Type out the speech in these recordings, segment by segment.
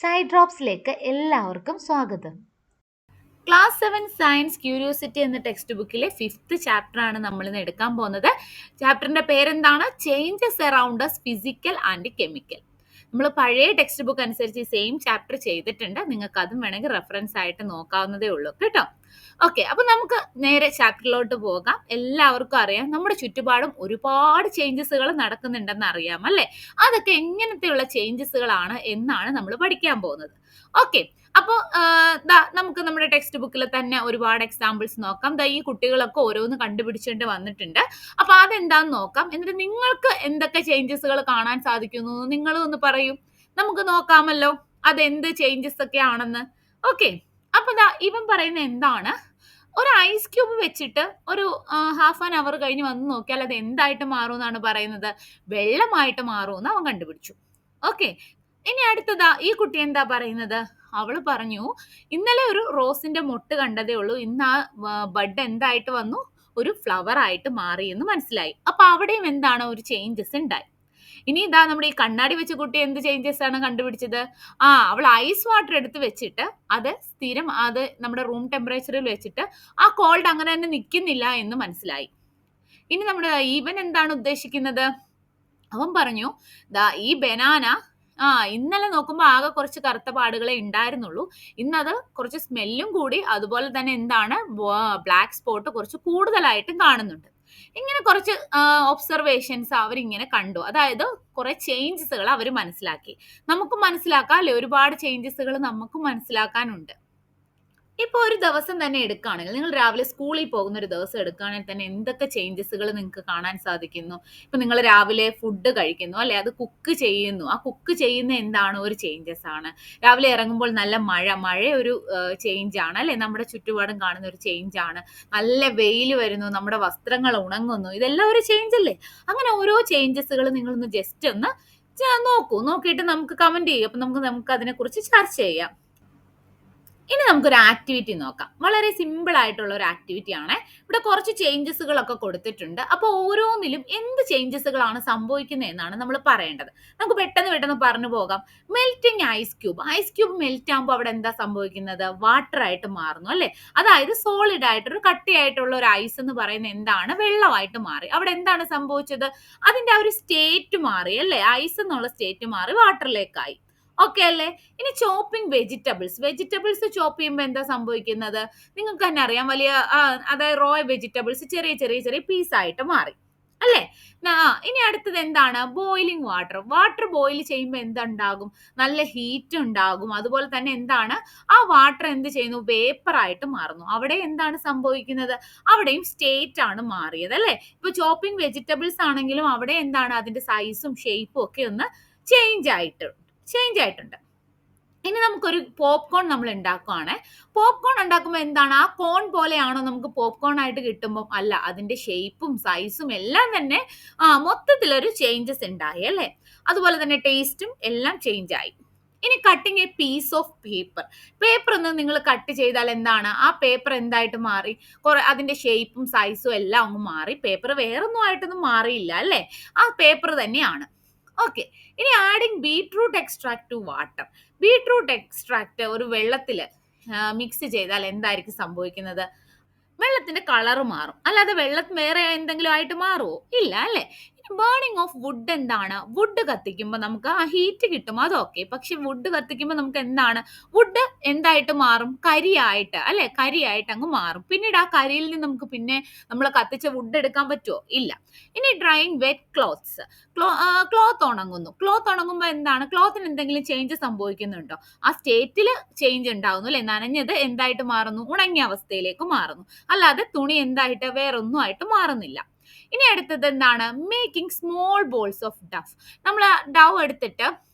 Side ഡ്രോപ്സിലേക്ക് എല്ലാവർക്കും സ്വാഗതം. Class 7 science curiosity എന്ന ടെക്സ്റ്റ് ബുക്കിലെ 5th ചാപ്റ്റർ ആണ് നമ്മൾ ഇന്ന് എടുക്കാൻ പോകുന്നത്. ചാപ്റ്ററിന്റെ പേരെന്താണ്? Changes around us physical and chemical. നമ്മൾ പഴയ ടെക്സ്റ്റ് ബുക്ക് അനുസരിച്ച് സെയിം ചാപ്റ്റർ ചെയ്തിട്ടുണ്ട്. നിങ്ങൾക്ക് അതും വേണമെങ്കിൽ റെഫറൻസ് ആയിട്ട് നോക്കാവുന്നതേ ഉള്ളൂ കേട്ടോ. ഓക്കെ, അപ്പൊ നമുക്ക് നേരെ ചാപ്റ്ററിലോട്ട് പോകാം. എല്ലാവർക്കും അറിയാം, നമ്മുടെ ചുറ്റുപാടും ഒരുപാട് ചേഞ്ചസുകൾ നടക്കുന്നുണ്ടെന്ന് അറിയാം അല്ലേ? അതൊക്കെ എങ്ങനത്തെയുള്ള ചേഞ്ചസുകളാണ് എന്നാണ് നമ്മൾ പഠിക്കാൻ പോകുന്നത്. ഓക്കെ, അപ്പോൾ നമുക്ക് നമ്മുടെ ടെക്സ്റ്റ് ബുക്കിൽ തന്നെ ഒരുപാട് എക്സാമ്പിൾസ് നോക്കാം. ഈ കുട്ടികളൊക്കെ ഓരോന്ന് കണ്ടുപിടിച്ചിട്ട് വന്നിട്ടുണ്ട്. അപ്പൊ അതെന്താന്ന് നോക്കാം. എന്നിട്ട് നിങ്ങൾക്ക് എന്തൊക്കെ ചേഞ്ചസുകൾ കാണാൻ സാധിക്കുന്നു നിങ്ങളും ഒന്ന് പറയൂ. നമുക്ക് നോക്കാമല്ലോ അതെന്ത് ചേഞ്ചസ് ഒക്കെ ആണെന്ന്. ഓക്കെ, അപ്പൊ ഇവൻ പറയുന്ന എന്താണ്, ഒരു ഐസ് ക്യൂബ് വെച്ചിട്ട് ഒരു ഹാഫ് ആൻ അവർ കഴിഞ്ഞ് വന്ന് നോക്കിയാൽ അത് എന്തായിട്ട് മാറും എന്നാണ് പറയുന്നത്? വെള്ളമായിട്ട് മാറും എന്ന് അവൻ കണ്ടുപിടിച്ചു. ഓക്കെ, ഇനി അടുത്തതാ ഈ കുട്ടി എന്താ പറയുന്നത്? അവള് പറഞ്ഞു, ഇന്നലെ ഒരു റോസിന്റെ മൊട്ട് കണ്ടതേ ഉള്ളൂ, ഇന്ന് ആ ബഡ് എന്തായിട്ട് വന്നു? ഒരു ഫ്ലവർ ആയിട്ട് മാറി എന്ന് മനസ്സിലായി. അപ്പൊ അവിടെയും എന്താണ്, ഒരു ചേഞ്ചസ് ഉണ്ടായി. ഇനി ഇതാ നമ്മുടെ ഈ കണ്ണാടി വെച്ച കുട്ടി എന്ത് ചേഞ്ചസ് ആണ് കണ്ടുപിടിച്ചത്? അവൾ ഐസ് വാട്ടർ എടുത്ത് വെച്ചിട്ട് അത് നമ്മുടെ റൂം ടെമ്പറേച്ചറിൽ വെച്ചിട്ട് ആ കോൾഡ് അങ്ങനെ തന്നെ നിൽക്കുന്നില്ല എന്ന് മനസ്സിലായി. ഇനി നമ്മുടെ ഈവൻ എന്താണ് ഉദ്ദേശിക്കുന്നത്? അവൻ പറഞ്ഞു, ഈ ബനാന ഇന്നലെ നോക്കുമ്പോൾ ആകെ കുറച്ച് കറുത്ത പാടുകളെ ഉണ്ടായിരുന്നുള്ളൂ, ഇന്നത് കുറച്ച് സ്മെല്ലും കൂടി, അതുപോലെ തന്നെ എന്താണ് ബ്ലാക്ക് സ്പോട്ട് കുറച്ച് കൂടുതലായിട്ടും കാണുന്നുണ്ട്. ഇങ്ങനെ കുറച്ച് ഒബ്സർവേഷൻസ് അവരിങ്ങനെ കണ്ടു. അതായത് കുറെ ചേഞ്ചസുകൾ അവർ മനസ്സിലാക്കി. നമുക്കും മനസ്സിലാക്കാം അല്ലെ, ഒരുപാട് ചേഞ്ചസുകൾ നമുക്കും മനസ്സിലാക്കാനുണ്ട്. ഇപ്പൊ ഒരു ദിവസം തന്നെ എടുക്കുകയാണെങ്കിൽ, നിങ്ങൾ രാവിലെ സ്കൂളിൽ പോകുന്ന ഒരു ദിവസം എടുക്കുകയാണെങ്കിൽ തന്നെ എന്തൊക്കെ ചേഞ്ചസുകൾ നിങ്ങൾക്ക് കാണാൻ സാധിക്കുന്നു. ഇപ്പൊ നിങ്ങൾ രാവിലെ ഫുഡ് കഴിക്കുന്നു അല്ലെ, അത് കുക്ക് ചെയ്യുന്നു. ആ കുക്ക് ചെയ്യുന്ന എന്താണ്, ഒരു ചേഞ്ചസ് ആണ്. രാവിലെ ഇറങ്ങുമ്പോൾ നല്ല മഴ ഒരു ചേഞ്ച് ആണ് അല്ലെ, നമ്മുടെ ചുറ്റുപാടും കാണുന്ന ഒരു ചേഞ്ച് ആണ്. നല്ല വെയിൽ വരുന്നു, നമ്മുടെ വസ്ത്രങ്ങൾ ഉണങ്ങുന്നു, ഇതെല്ലാം ഒരു ചേഞ്ച് അല്ലേ? അങ്ങനെ ഓരോ ചേഞ്ചസുകൾ നിങ്ങളൊന്ന് ജസ്റ്റ് ഒന്ന് നോക്കിയിട്ട് നമുക്ക് കമന്റ് ചെയ്യും. അപ്പൊ നമുക്ക് അതിനെക്കുറിച്ച് ചർച്ച ചെയ്യാം. ഇനി നമുക്കൊരു ആക്ടിവിറ്റി നോക്കാം. വളരെ സിമ്പിൾ ആയിട്ടുള്ള ഒരു ആക്ടിവിറ്റി ആണ്. ഇവിടെ കുറച്ച് ചേഞ്ചസുകളൊക്കെ കൊടുത്തിട്ടുണ്ട്. അപ്പോൾ ഓരോന്നിലും എന്ത് ചേഞ്ചസുകളാണ് സംഭവിക്കുന്നത് എന്നാണ് നമ്മൾ പറയേണ്ടത്. നമുക്ക് പെട്ടെന്ന് പറഞ്ഞു പോകാം. മെൽറ്റിംഗ് ഐസ് ക്യൂബ് മെൽറ്റ് ആകുമ്പോൾ അവിടെ എന്താ സംഭവിക്കുന്നത്? വാട്ടർ ആയിട്ട് മാറുന്നു അല്ലെ? അതായത് സോളിഡ് ആയിട്ടൊരു കട്ടിയായിട്ടുള്ള ഒരു ഐസ് എന്ന് പറയുന്നത് എന്താണ്? വെള്ളമായിട്ട് മാറി. അവിടെ എന്താണ് സംഭവിച്ചത്? അതിന്റെ ആ ഒരു സ്റ്റേറ്റ് മാറി അല്ലെ? ഐസ് എന്നുള്ള സ്റ്റേറ്റ് മാറി വാട്ടറിലേക്കായി. ഓക്കെ അല്ലേ? ഇനി ചോപ്പിംഗ് വെജിറ്റബിൾസ് ചോപ്പ് ചെയ്യുമ്പോൾ എന്താ സംഭവിക്കുന്നത്? നിങ്ങൾക്ക് തന്നെ അറിയാം, വലിയ അതായത് റോ വെജിറ്റബിൾസ് ചെറിയ പീസായിട്ട് മാറി അല്ലേ? ഇനി അടുത്തത് എന്താണ്? ബോയിലിംഗ് വാട്ടർ ബോയിൽ ചെയ്യുമ്പോൾ എന്തുണ്ടാകും? നല്ല ഹീറ്റ് ഉണ്ടാകും. അതുപോലെ തന്നെ എന്താണ്, ആ വാട്ടർ എന്ത് ചെയ്യുന്നു? വേപ്പർ ആയിട്ട് മാറുന്നു. അവിടെ എന്താണ് സംഭവിക്കുന്നത്? അവിടെയും സ്റ്റേറ്റ് ആണ് മാറിയത് അല്ലേ? ഇപ്പൊ ചോപ്പിംഗ് വെജിറ്റബിൾസ് ആണെങ്കിലും അവിടെ എന്താണ്, അതിന്റെ സൈസും ഷേപ്പും ഒക്കെ ഒന്ന് ചേഞ്ച് ആയിട്ടുണ്ട്. ഇനി നമുക്കൊരു പോപ്കോൺ നമ്മൾ ഉണ്ടാക്കുവാണ്. പോപ്കോൺ ഉണ്ടാക്കുമ്പോൾ എന്താണ്, ആ കോൺ പോലെയാണോ നമുക്ക് പോപ്കോൺ ആയിട്ട് കിട്ടുമ്പോൾ? അല്ല, അതിന്റെ ഷേപ്പും സൈസും എല്ലാം തന്നെ മൊത്തത്തിലൊരു ചേഞ്ചസ് ഉണ്ടായി അല്ലേ? അതുപോലെ തന്നെ ടേസ്റ്റും എല്ലാം ചേഞ്ച് ആയി. ഇനി cutting a piece of paper ഒന്ന് നിങ്ങൾ കട്ട് ചെയ്താൽ എന്താണ്, ആ പേപ്പർ എന്തായിട്ട് മാറി? അതിന്റെ ഷേപ്പും സൈസും എല്ലാം അങ്ങ് മാറി. പേപ്പർ വേറൊന്നും ആയിട്ടൊന്നും മാറിയില്ല അല്ലേ? ആ പേപ്പർ തന്നെയാണ്. ഓക്കെ, ഇനി adding beetroot extract to water. Beetroot extract ഒരു വെള്ളത്തില് മിക്സ് ചെയ്താൽ എന്തായിരിക്കും സംഭവിക്കുന്നത്? വെള്ളത്തിന്റെ കളർ മാറും. അല്ലാതെ വെള്ളം വേറെ എന്തെങ്കിലും ആയിട്ട് മാറുമോ? ഇല്ല അല്ലെ? ബേണിംഗ് ഓഫ് വുഡ് എന്താണ്? വുഡ് കത്തിക്കുമ്പോൾ നമുക്ക് ആ ഹീറ്റ് കിട്ടും, അതൊക്കെ. പക്ഷെ വുഡ് കത്തിക്കുമ്പോൾ നമുക്ക് എന്താണ്, വുഡ് എന്തായിട്ട് മാറും? കരിയായിട്ട് അല്ലെ? കരിയായിട്ട് അങ്ങ് മാറും. പിന്നീട് ആ കരിയിൽ നിന്ന് നമുക്ക് പിന്നെ നമ്മൾ കത്തിച്ച വുഡ് എടുക്കാൻ പറ്റുമോ? ഇല്ല. ഇനി ഡ്രൈയിങ് വെറ്റ് ക്ലോത്ത്സ്. ക്ലോത്ത് ഉണങ്ങുമ്പോൾ എന്താണ്, ക്ലോത്തിന് എന്തെങ്കിലും ചേഞ്ച് സംഭവിക്കുന്നുണ്ടോ? ആ സ്റ്റേറ്റിൽ ചേഞ്ച് ഉണ്ടാവുന്നു അല്ലെ? നനഞ്ഞത് എന്തായിട്ട് മാറുന്നു? ഉണങ്ങിയ അവസ്ഥയിലേക്ക് മാറുന്നു. അല്ലാതെ തുണി എന്തായിട്ട് വേറൊന്നും ആയിട്ട് മാറുന്നില്ല. ഇനി അടുത്തത് എന്താണ്? Making small balls of duff. നമ്മൾ ഡവ് എടുത്തിട്ട്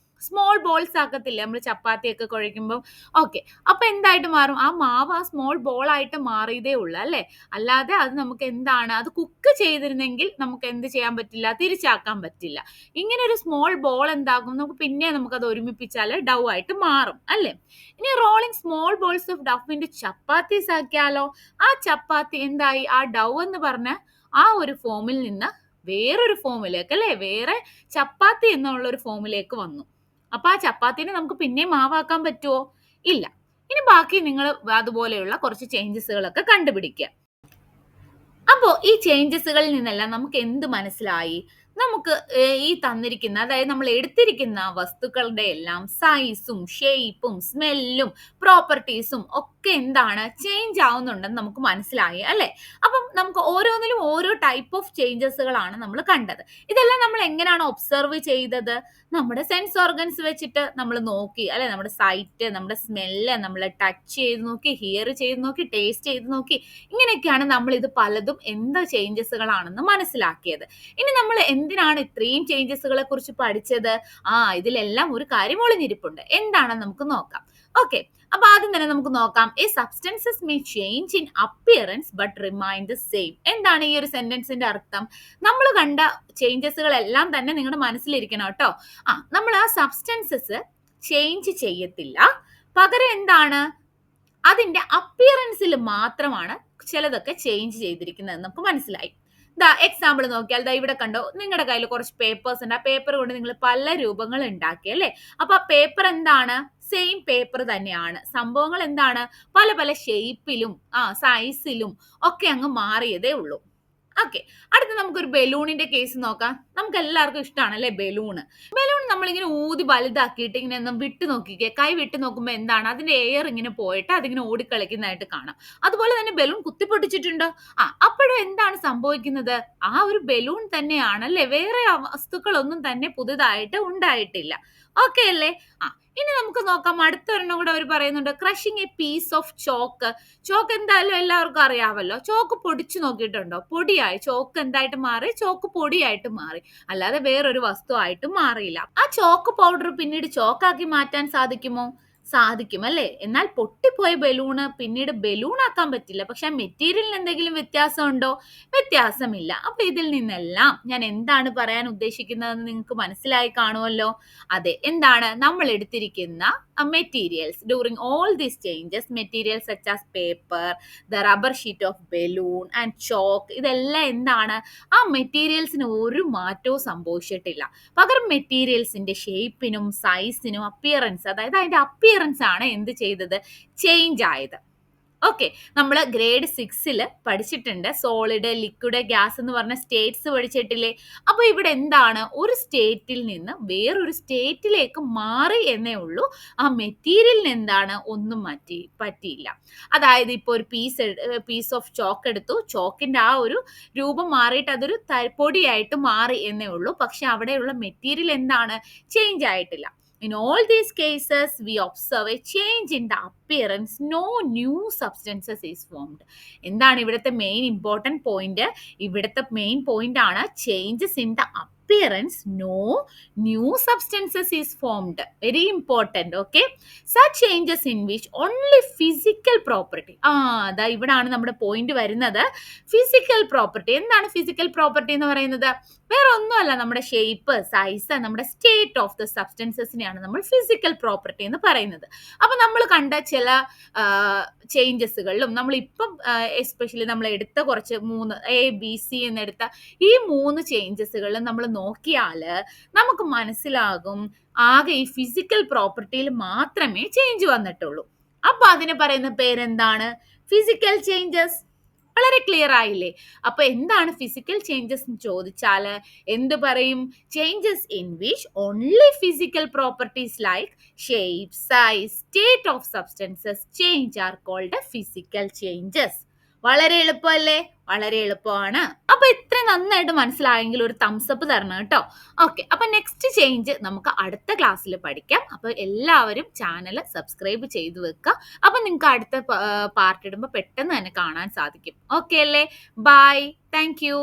സ്മോൾ ബോൾസ് ആക്കത്തില്ലേ നമ്മൾ ചപ്പാത്തിയൊക്കെ കുഴയ്ക്കുമ്പോൾ? ഓക്കെ, അപ്പൊ എന്തായിട്ട് മാറും? ആ മാവ് ആ സ്മോൾ ബോൾ ആയിട്ട് മാറിയതേ ഉള്ളൂ അല്ലെ? അല്ലാതെ അത് നമുക്ക് എന്താണ്, അത് കുക്ക് ചെയ്തിരുന്നെങ്കിൽ നമുക്ക് എന്ത് ചെയ്യാൻ പറ്റില്ല? തിരിച്ചാക്കാൻ പറ്റില്ല. ഇങ്ങനെ ഒരു സ്മോൾ ബോൾ എന്താകും, നമുക്കത് ഒരുമിപ്പിച്ചാൽ ഡവ് ആയിട്ട് മാറും അല്ലെ? ഇനി rolling small balls of dough into chapatis ആക്കിയാലോ? ആ ചപ്പാത്തി എന്തായി? ആ ഡവ് എന്ന് പറഞ്ഞ ആ ഒരു ഫോമിൽ നിന്ന് വേറൊരു ഫോമിലേക്ക് അല്ലെ, വേറെ ചപ്പാത്തി എന്നുള്ള ഒരു ഫോമിലേക്ക് വന്നു. അപ്പൊ ആ ചപ്പാത്തിനെ നമുക്ക് പിന്നെയും മാവാക്കാൻ പറ്റുമോ? ഇല്ല. ഇനി ബാക്കി നിങ്ങൾ അതുപോലെയുള്ള കുറച്ച് ചേഞ്ചസുകളൊക്കെ കണ്ടുപിടിക്കുക. അപ്പോൾ ഈ ചേഞ്ചസുകളിൽ നിന്നെല്ലാം നമുക്ക് എന്ത് മനസ്സിലായി? നമുക്ക് ഈ തന്നിരിക്കുന്ന, അതായത് നമ്മൾ എടുത്തിരിക്കുന്ന വസ്തുക്കളുടെ എല്ലാം സൈസും ഷേപ്പും സ്മെല്ലും പ്രോപ്പർട്ടീസും ഒക്കെ എന്താണ് ചേഞ്ച് ആവുന്നുണ്ടെന്ന് നമുക്ക് മനസ്സിലായി അല്ലെ? അപ്പം നമുക്ക് ഓരോന്നിലും ഓരോ ടൈപ്പ് ഓഫ് ചേഞ്ചസുകളാണ് നമ്മൾ കണ്ടത്. ഇതെല്ലാം നമ്മൾ എങ്ങനെയാണ് ഒബ്സർവ് ചെയ്തത്? നമ്മുടെ സെൻസ് ഓർഗൻസ് വെച്ചിട്ട് നമ്മൾ നോക്കി അല്ലെ? നമ്മുടെ സൈറ്റ്, നമ്മുടെ സ്മെല്ല്, നമ്മൾ ടച്ച് ചെയ്ത് നോക്കി, ഹിയർ ചെയ്ത് നോക്കി, ടേസ്റ്റ് ചെയ്ത് നോക്കി, ഇങ്ങനെയൊക്കെയാണ് നമ്മൾ ഇത് പലതും എന്ത് ചേഞ്ചസുകളാണെന്ന് മനസ്സിലാക്കിയത്. ഇനി നമ്മൾ എന്തിനാണ് ഇത്രയും ചേഞ്ചസുകളെ കുറിച്ച് പഠിച്ചത്? ഇതിലെല്ലാം ഒരു കാര്യം ഒളിഞ്ഞിരിപ്പുണ്ട്. എന്താണെന്ന് നമുക്ക് നോക്കാം. ഓക്കെ, അപ്പൊ ആദ്യം തന്നെ നമുക്ക് നോക്കാം. A substances may change in appearance but remain the same. എന്താണ് ഈ ഒരു സെന്റൻസിന്റെ അർത്ഥം? നമ്മൾ കണ്ട ചേഞ്ചസുകളെല്ലാം തന്നെ നിങ്ങളുടെ മനസ്സിലിരിക്കണം കേട്ടോ. നമ്മൾ ആ സബ്സ്റ്റൻസസ് ചേഞ്ച് ചെയ്യത്തില്ല, പകരം എന്താണ് അതിന്റെ അപ്പിയറൻസിൽ മാത്രമാണ് ചിലതൊക്കെ ചേഞ്ച് ചെയ്തിരിക്കുന്നത് നമുക്ക് മനസ്സിലായി. എക്സാമ്പിൾ നോക്കിയാൽ ഇവിടെ കണ്ടോ, നിങ്ങളുടെ കയ്യിൽ കുറച്ച് പേപ്പേഴ്സ് ഉണ്ട്. ആ പേപ്പർ കൊണ്ട് നിങ്ങൾ പല രൂപങ്ങൾ ഉണ്ടാക്കി അല്ലെ? അപ്പൊ ആ പേപ്പർ എന്താണ്? സെയിം പേപ്പർ തന്നെയാണ്. സംഭവങ്ങൾ എന്താണ്? പല പല ഷേപ്പിലും സൈസിലും ഒക്കെ അങ്ങ് മാറിയതേ ഉള്ളൂ. ഓക്കെ, അടുത്ത നമുക്കൊരു ബലൂണിന്റെ കേസ് നോക്കാം. നമുക്ക് എല്ലാവർക്കും ഇഷ്ടമാണ് അല്ലെ ബലൂൺ നമ്മളിങ്ങനെ ഊതി വലുതാക്കിയിട്ട് ഇങ്ങനെ ഒന്ന് വിട്ടു നോക്കിക്കേ. കൈ വിട്ടു നോക്കുമ്പോൾ എന്താണ്? അതിന്റെ എയർ ഇങ്ങനെ പോയിട്ട് അതിങ്ങനെ ഓടിക്കളിക്കുന്നതായിട്ട് കാണാം. അതുപോലെ തന്നെ ബലൂൺ കുത്തിപ്പൊട്ടിച്ചിട്ടുണ്ട്. അപ്പോഴും എന്താണ് സംഭവിക്കുന്നത്? ആ ഒരു ബലൂൺ തന്നെയാണ് അല്ലെ, വേറെ വസ്തുക്കളൊന്നും തന്നെ പുതുതായിട്ട് ഉണ്ടായിട്ടില്ല. ഓക്കെ അല്ലേ? ഇനി നമുക്ക് നോക്കാം, അടുത്തൊരെണ്ണം കൂടെ അവർ പറയുന്നുണ്ട്. Crushing a piece of chalk. Chalk എന്തായാലും എല്ലാവർക്കും അറിയാമല്ലോ. ചോക്ക് പൊടിച്ചു നോക്കിയിട്ടുണ്ടോ? പൊടിയായി ചോക്ക് എന്തായിട്ട് മാറി? ചോക്ക് പൊടിയായിട്ട് മാറി, അല്ലാതെ വേറൊരു വസ്തു ആയിട്ട് മാറിയില്ല. ആ ചോക്ക് പൗഡർ പിന്നീട് ചോക്കാക്കി മാറ്റാൻ സാധിക്കുമോ? സാധിക്കും അല്ലേ? എന്നാൽ പൊട്ടിപ്പോയ ബലൂണ് പിന്നീട് ബലൂൺ ആക്കാൻ പറ്റില്ല. പക്ഷെ ആ മെറ്റീരിയലിന് എന്തെങ്കിലും വ്യത്യാസം ഉണ്ടോ? വ്യത്യാസമില്ല. അപ്പൊ ഇതിൽ നിന്നെല്ലാം ഞാൻ എന്താണ് പറയാൻ ഉദ്ദേശിക്കുന്നതെന്ന് നിങ്ങൾക്ക് മനസ്സിലായി കാണുമല്ലോ. അതെ, എന്താണ് നമ്മൾ എടുത്തിരിക്കുന്ന materials during all these changes, materials such as paper, the rubber sheet of balloon and chalk, ഇതെല്ലാം എന്താണ്? ആ മെറ്റീരിയൽസിന് ഒരു മാറ്റവും സംഭവിച്ചിട്ടില്ല. പകരം മെറ്റീരിയൽസിന്റെ ഷേപ്പിനും സൈസിനും അപ്പിയറൻസ്, അതായത് അതിന്റെ അപ്പിയറൻസ് ആണ് എന്ത് ചെയ്തത്? ചേഞ്ച് ആയത്. ഓക്കെ, നമ്മൾ ഗ്രേഡ് 6 പഠിച്ചിട്ടുണ്ട്. സോളിഡ്, ലിക്വിഡ്, ഗ്യാസ് എന്ന് പറഞ്ഞ സ്റ്റേറ്റ്സ് പഠിച്ചിട്ടില്ലേ? അപ്പൊ ഇവിടെ എന്താണ്? ഒരു സ്റ്റേറ്റിൽ നിന്ന് വേറൊരു സ്റ്റേറ്റിലേക്ക് മാറി എന്നേ ഉള്ളൂ. ആ മെറ്റീരിയലിന് എന്താണ്? ഒന്നും പറ്റിയില്ല. അതായത് ഇപ്പൊ ഒരു പീസ് ഓഫ് ചോക്ക് എടുത്തു, ചോക്കിന്റെ ആ ഒരു രൂപം മാറിയിട്ട് അതൊരു പൊടിയായിട്ട് മാറി എന്നേ ഉള്ളൂ. പക്ഷെ അവിടെയുള്ള മെറ്റീരിയൽ എന്താണ്? ചേഞ്ച് ആയിട്ടില്ല. In all these cases, we observe a change in the appearance. No new substances is formed. എന്താണ് ഇവിടുത്തെ മെയിൻ ഇമ്പോർട്ടൻറ്റ് പോയിന്റ്? ഇവിടുത്തെ മെയിൻ പോയിന്റ് ആണ് changes in the appearance. No new substances is formed. Very important. Okay, such changes in which only physical property. അതാ ഇവിടാണ് നമ്മുടെ point വരുന്നത്. Physical property. എന്താണ് physical property എന്ന് പറയുന്നത്? വേറെ ഒന്നുമല്ല, നമ്മുടെ ഷേപ്പ്, സൈസ്, നമ്മുടെ സ്റ്റേറ്റ് ഓഫ് ദ സബ്സ്റ്റൻസസിനെയാണ് നമ്മൾ ഫിസിക്കൽ പ്രോപ്പർട്ടി എന്ന് പറയുന്നത്. അപ്പൊ നമ്മൾ കണ്ട ചില ചേഞ്ചസുകളിലും നമ്മളിപ്പം എസ്പെഷ്യലി നമ്മൾ എടുത്ത കുറച്ച് 3 ABC എന്നെടുത്ത ഈ 3 ചേഞ്ചസുകളിലും നമ്മൾ നോക്കിയാൽ നമുക്ക് മനസ്സിലാകും ആകെ ഈ ഫിസിക്കൽ പ്രോപ്പർട്ടിയിൽ മാത്രമേ ചേഞ്ച് വന്നിട്ടുള്ളൂ. അപ്പൊ അതിന് പറയുന്ന പേരെന്താണ്? Physical changes. വളരെ ക്ലിയർ ആയില്ലേ? അപ്പൊ എന്താണ് ഫിസിക്കൽ ചേഞ്ചസ് എന്ന് ചോദിച്ചാൽ എന്ത് പറയും? Changes in which only physical properties like shape, size, state of substances change are called physical changes. വളരെ എളുപ്പമല്ലേ? വളരെ എളുപ്പമാണ്. അപ്പൊ ഇത്ര നന്നായിട്ട് മനസ്സിലായെങ്കിൽ ഒരു തംസപ്പ് തരണം കേട്ടോ. ഓക്കെ, അപ്പൊ നെക്സ്റ്റ് ചേഞ്ച് നമുക്ക് അടുത്ത ക്ലാസ്സിൽ പഠിക്കാം. അപ്പൊ എല്ലാവരും ചാനൽ സബ്സ്ക്രൈബ് ചെയ്തു വെക്കുക. അപ്പൊ നിങ്ങൾക്ക് അടുത്ത പാർട്ട് ഇടുമ്പോൾ പെട്ടെന്ന് തന്നെ കാണാൻ സാധിക്കും. ഓക്കെ അല്ലേ? Bye, thank U.